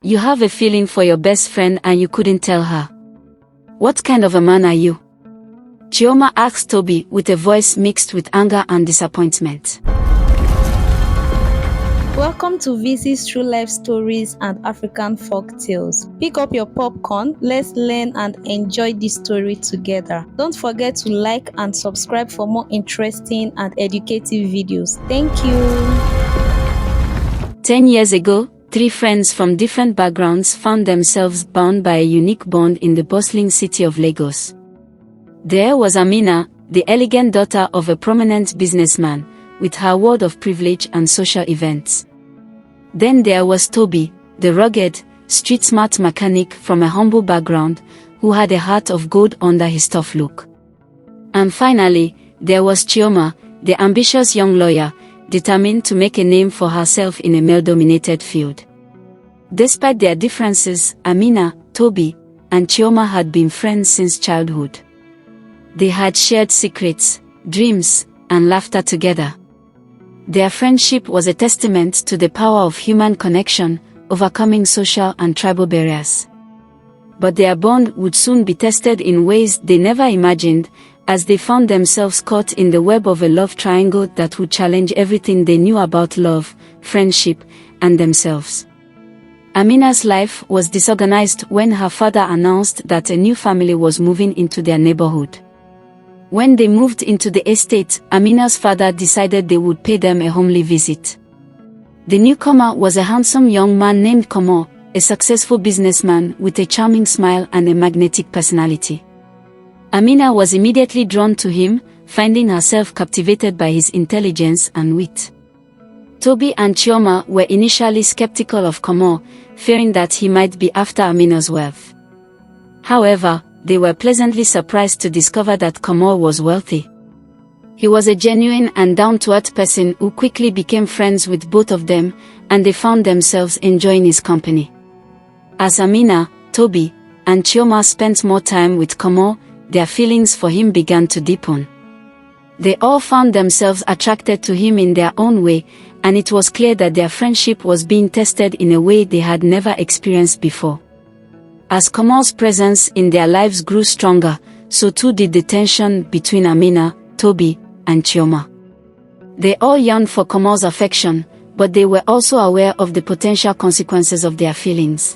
You have a feeling for your best friend and you couldn't tell her. What kind of a man are you? Chioma asked Toby with a voice mixed with anger and disappointment. Welcome to VC's True Life Stories and African Folk Tales. Pick up your popcorn, let's learn and enjoy this story together. Don't forget to like and subscribe for more interesting and educative videos. Thank you. 10 years ago, 3 friends from different backgrounds found themselves bound by a unique bond in the bustling city of Lagos. There was Amina, the elegant daughter of a prominent businessman, with her world of privilege and social events. Then there was Toby, the rugged, street-smart mechanic from a humble background, who had a heart of gold under his tough look. And finally, there was Chioma, the ambitious young lawyer, determined to make a name for herself in a male-dominated field. Despite their differences, Amina, Toby, and Chioma had been friends since childhood. They had shared secrets, dreams, and laughter together. Their friendship was a testament to the power of human connection, overcoming social and tribal barriers. But their bond would soon be tested in ways they never imagined, as they found themselves caught in the web of a love triangle that would challenge everything they knew about love, friendship, and themselves. Amina's life was disorganized when her father announced that a new family was moving into their neighborhood. When they moved into the estate, Amina's father decided they would pay them a homely visit. The newcomer was a handsome young man named Komo, a successful businessman with a charming smile and a magnetic personality. Amina was immediately drawn to him, finding herself captivated by his intelligence and wit. Toby and Chioma were initially skeptical of Komo, fearing that he might be after Amina's wealth. However, they were pleasantly surprised to discover that Komo was wealthy. He was a genuine and down-to-earth person who quickly became friends with both of them, and they found themselves enjoying his company. As Amina, Toby, and Chioma spent more time with Komo, their feelings for him began to deepen. They all found themselves attracted to him in their own way, and it was clear that their friendship was being tested in a way they had never experienced before. As Komo's presence in their lives grew stronger, so too did the tension between Amina, Toby, and Chioma. They all yearned for Komo's affection, but they were also aware of the potential consequences of their feelings.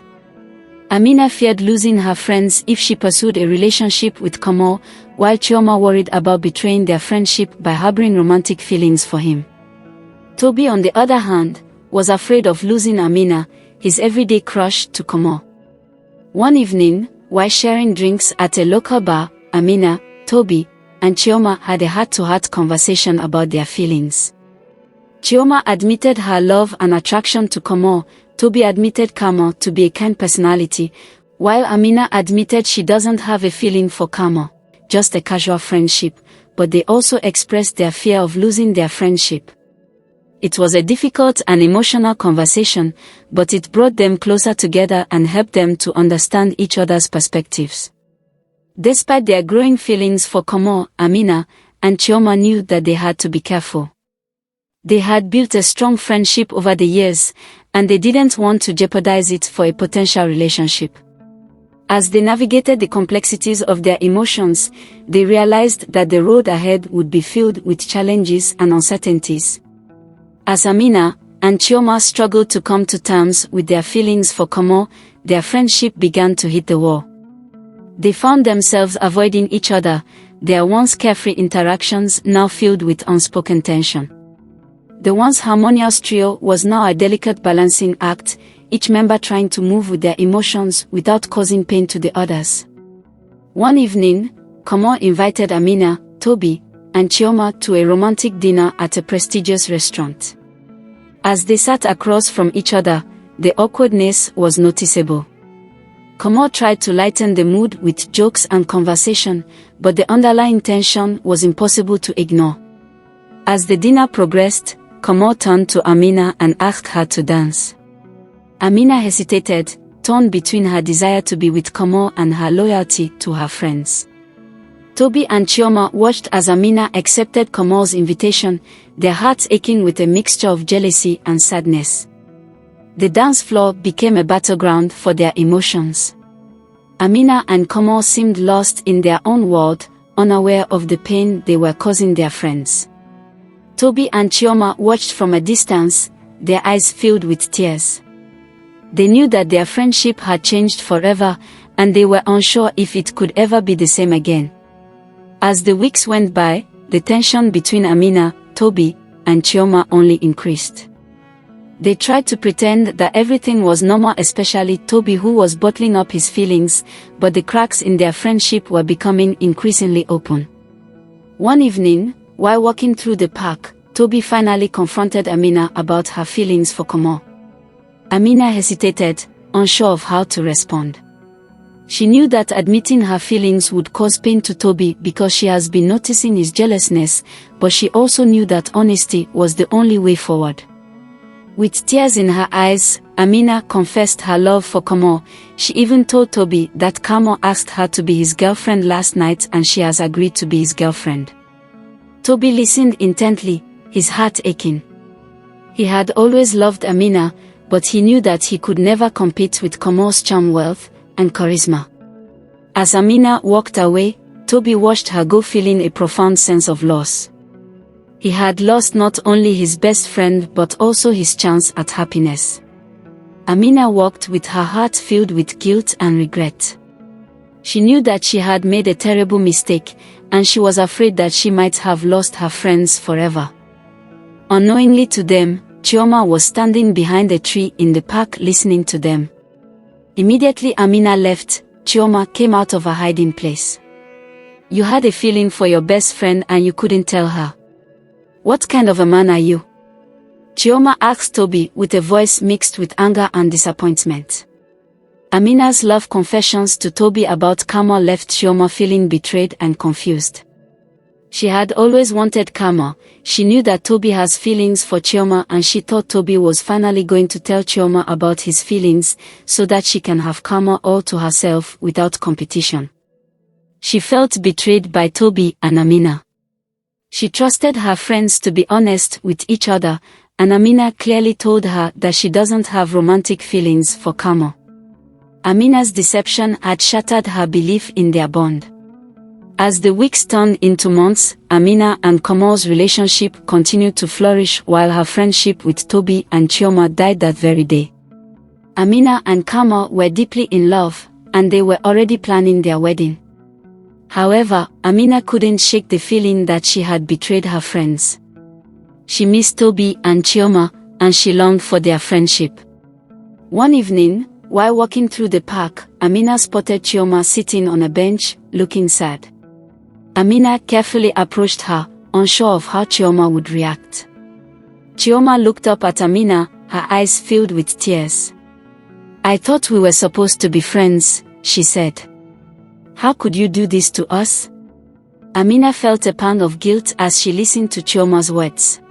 Amina feared losing her friends if she pursued a relationship with Komo, while Chioma worried about betraying their friendship by harboring romantic feelings for him. Toby, on the other hand, was afraid of losing Amina, his everyday crush, to Komo. One evening, while sharing drinks at a local bar, Amina, Toby, and Chioma had a heart-to-heart conversation about their feelings. Chioma admitted her love and attraction to Komo. Toby admitted Komo to be a kind personality, while Amina admitted she doesn't have a feeling for Komo, just a casual friendship, but they also expressed their fear of losing their friendship. It was a difficult and emotional conversation, but it brought them closer together and helped them to understand each other's perspectives. Despite their growing feelings for Komo, Amina, and Chioma knew that they had to be careful. They had built a strong friendship over the years, and they didn't want to jeopardize it for a potential relationship. As they navigated the complexities of their emotions, they realized that the road ahead would be filled with challenges and uncertainties. As Amina and Chioma struggled to come to terms with their feelings for Komo, their friendship began to hit the wall. They found themselves avoiding each other, their once carefree interactions now filled with unspoken tension. The once harmonious trio was now a delicate balancing act, each member trying to move with their emotions without causing pain to the others. One evening, Komo invited Amina, Toby, and Chioma to a romantic dinner at a prestigious restaurant. As they sat across from each other, the awkwardness was noticeable. Komo tried to lighten the mood with jokes and conversation, but the underlying tension was impossible to ignore. As the dinner progressed, Komo turned to Amina and asked her to dance. Amina hesitated, torn between her desire to be with Komo and her loyalty to her friends. Toby and Chioma watched as Amina accepted Komo's invitation, their hearts aching with a mixture of jealousy and sadness. The dance floor became a battleground for their emotions. Amina and Komo seemed lost in their own world, unaware of the pain they were causing their friends. Toby and Chioma watched from a distance, their eyes filled with tears. They knew that their friendship had changed forever, and they were unsure if it could ever be the same again. As the weeks went by, the tension between Amina, Toby, and Chioma only increased. They tried to pretend that everything was normal, especially Toby, who was bottling up his feelings, but the cracks in their friendship were becoming increasingly open. One evening, while walking through the park, Toby finally confronted Amina about her feelings for Komo. Amina hesitated, unsure of how to respond. She knew that admitting her feelings would cause pain to Toby because she has been noticing his jealousness, but she also knew that honesty was the only way forward. With tears in her eyes, Amina confessed her love for Komo. She even told Toby that Komo asked her to be his girlfriend last night and she has agreed to be his girlfriend. Toby listened intently, his heart aching. He had always loved Amina, but he knew that he could never compete with Komo's charm, wealth, and charisma. As Amina walked away, Toby watched her go, feeling a profound sense of loss. He had lost not only his best friend but also his chance at happiness. Amina walked with her heart filled with guilt and regret. She knew that she had made a terrible mistake, and she was afraid that she might have lost her friends forever. Unknowingly to them, Chioma was standing behind a tree in the park listening to them. Immediately Amina left, Chioma came out of her hiding place. "You had a feeling for your best friend and you couldn't tell her. What kind of a man are you?" Chioma asked Toby with a voice mixed with anger and disappointment. Amina's love confessions to Toby about Komo left Chioma feeling betrayed and confused. She had always wanted Komo. She knew that Toby has feelings for Chioma and she thought Toby was finally going to tell Chioma about his feelings so that she can have Komo all to herself without competition. She felt betrayed by Toby and Amina. She trusted her friends to be honest with each other, and Amina clearly told her that she doesn't have romantic feelings for Komo. Amina's deception had shattered her belief in their bond. As the weeks turned into months, Amina and Komo's relationship continued to flourish while her friendship with Toby and Chioma died that very day. Amina and Komo were deeply in love, and they were already planning their wedding. However, Amina couldn't shake the feeling that she had betrayed her friends. She missed Toby and Chioma, and she longed for their friendship. One evening, while walking through the park, Amina spotted Chioma sitting on a bench, looking sad. Amina carefully approached her, unsure of how Chioma would react. Chioma looked up at Amina, her eyes filled with tears. "I thought we were supposed to be friends," she said. "How could you do this to us?" Amina felt a pang of guilt as she listened to Chioma's words.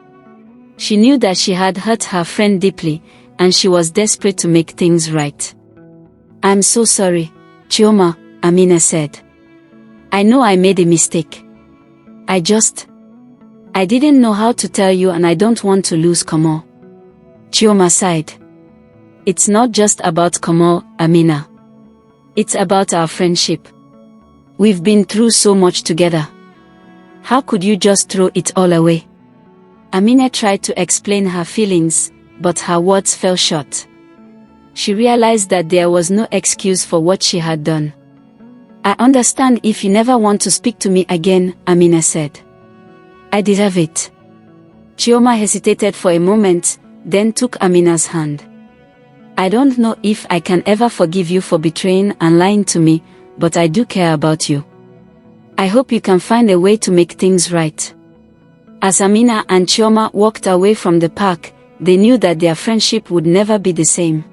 She knew that she had hurt her friend deeply, and she was desperate to make things right. "I'm so sorry, Chioma," Amina said. "I know I made a mistake. I didn't know how to tell you and I don't want to lose Komo." Chioma sighed. "It's not just about Komo, Amina. It's about our friendship. We've been through so much together. How could you just throw it all away?" Amina tried to explain her feelings, but her words fell short. She realized that there was no excuse for what she had done. "I understand if you never want to speak to me again," Amina said. "I deserve it." Chioma hesitated for a moment, then took Amina's hand. "I don't know if I can ever forgive you for betraying and lying to me, but I do care about you. I hope you can find a way to make things right." As Amina and Chioma walked away from the park, they knew that their friendship would never be the same.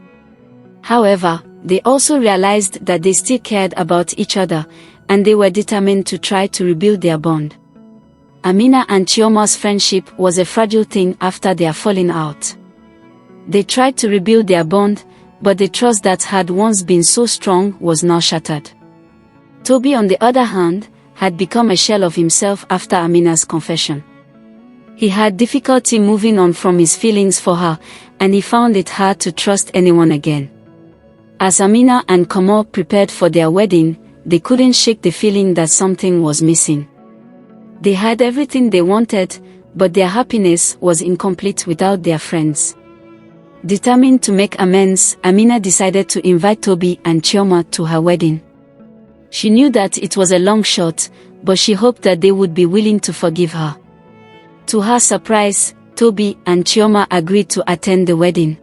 However, they also realized that they still cared about each other, and they were determined to try to rebuild their bond. Amina and Chioma's friendship was a fragile thing after their falling out. They tried to rebuild their bond, but the trust that had once been so strong was now shattered. Toby, on the other hand, had become a shell of himself after Amina's confession. He had difficulty moving on from his feelings for her, and he found it hard to trust anyone again. As Amina and Kamal prepared for their wedding, they couldn't shake the feeling that something was missing. They had everything they wanted, but their happiness was incomplete without their friends. Determined to make amends, Amina decided to invite Toby and Chioma to her wedding. She knew that it was a long shot, but she hoped that they would be willing to forgive her. To her surprise, Toby and Chioma agreed to attend the wedding.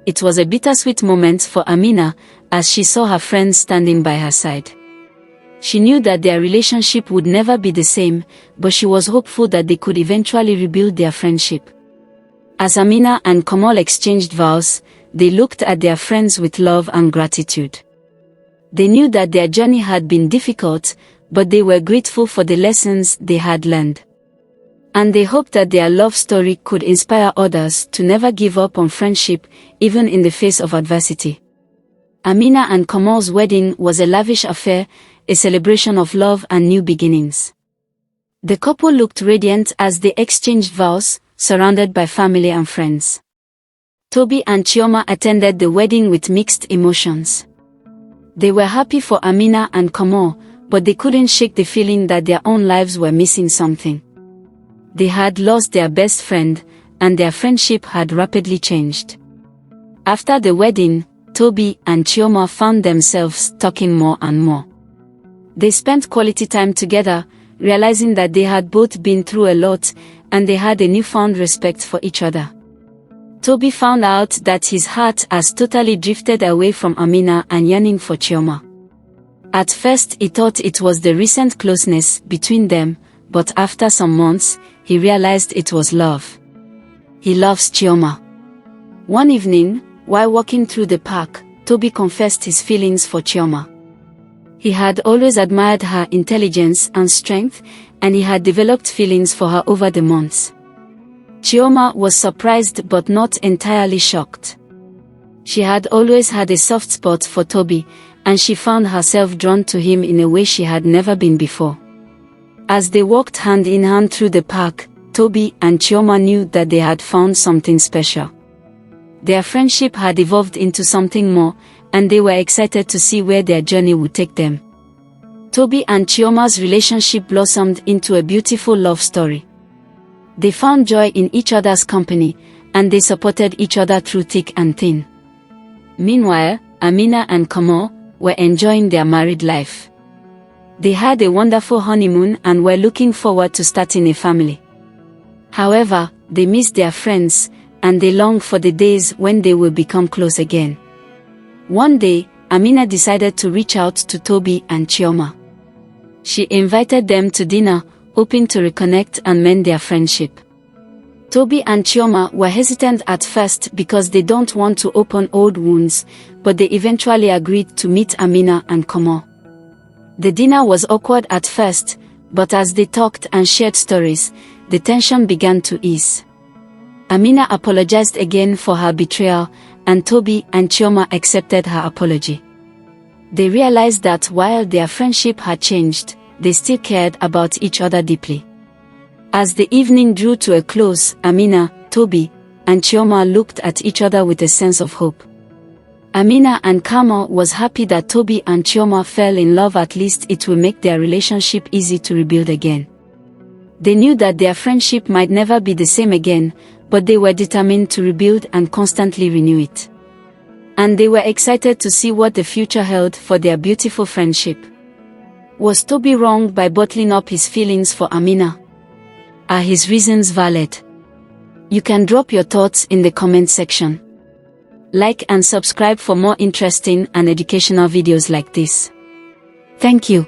It was a bittersweet moment for Amina, as she saw her friends standing by her side. She knew that their relationship would never be the same, but she was hopeful that they could eventually rebuild their friendship. As Amina and Kamal exchanged vows, they looked at their friends with love and gratitude. They knew that their journey had been difficult, but they were grateful for the lessons they had learned. And they hoped that their love story could inspire others to never give up on friendship, even in the face of adversity. Amina and Kamal's wedding was a lavish affair, a celebration of love and new beginnings. The couple looked radiant as they exchanged vows, surrounded by family and friends. Toby and Chioma attended the wedding with mixed emotions. They were happy for Amina and Kamal, but they couldn't shake the feeling that their own lives were missing something. They had lost their best friend, and their friendship had rapidly changed. After the wedding, Toby and Chioma found themselves talking more and more. They spent quality time together, realizing that they had both been through a lot, and they had a newfound respect for each other. Toby found out that his heart has totally drifted away from Amina and yearning for Chioma. At first he thought it was the recent closeness between them, but after some months, he realized it was love. He loves Chioma. One evening, while walking through the park, Toby confessed his feelings for Chioma. He had always admired her intelligence and strength, and he had developed feelings for her over the months. Chioma was surprised but not entirely shocked. She had always had a soft spot for Toby, and she found herself drawn to him in a way she had never been before. As they walked hand in hand through the park, Toby and Chioma knew that they had found something special. Their friendship had evolved into something more, and they were excited to see where their journey would take them. Toby and Chioma's relationship blossomed into a beautiful love story. They found joy in each other's company, and they supported each other through thick and thin. Meanwhile, Amina and Kamal were enjoying their married life. They had a wonderful honeymoon and were looking forward to starting a family. However, they missed their friends, and they longed for the days when they would become close again. One day, Amina decided to reach out to Toby and Chioma. She invited them to dinner, hoping to reconnect and mend their friendship. Toby and Chioma were hesitant at first because they don't want to open old wounds, but they eventually agreed to meet Amina and Kamal. The dinner was awkward at first, but as they talked and shared stories, the tension began to ease. Amina apologized again for her betrayal, and Toby and Chioma accepted her apology. They realized that while their friendship had changed, they still cared about each other deeply. As the evening drew to a close, Amina, Toby, and Chioma looked at each other with a sense of hope. Amina and Kamal was happy that Toby and Chioma fell in love. At least it will make their relationship easy to rebuild again. They knew that their friendship might never be the same again, but they were determined to rebuild and constantly renew it. And they were excited to see what the future held for their beautiful friendship. Was Toby wrong by bottling up his feelings for Amina? Are his reasons valid? You can drop your thoughts in the comment section. Like and subscribe for more interesting and educational videos like this. Thank you.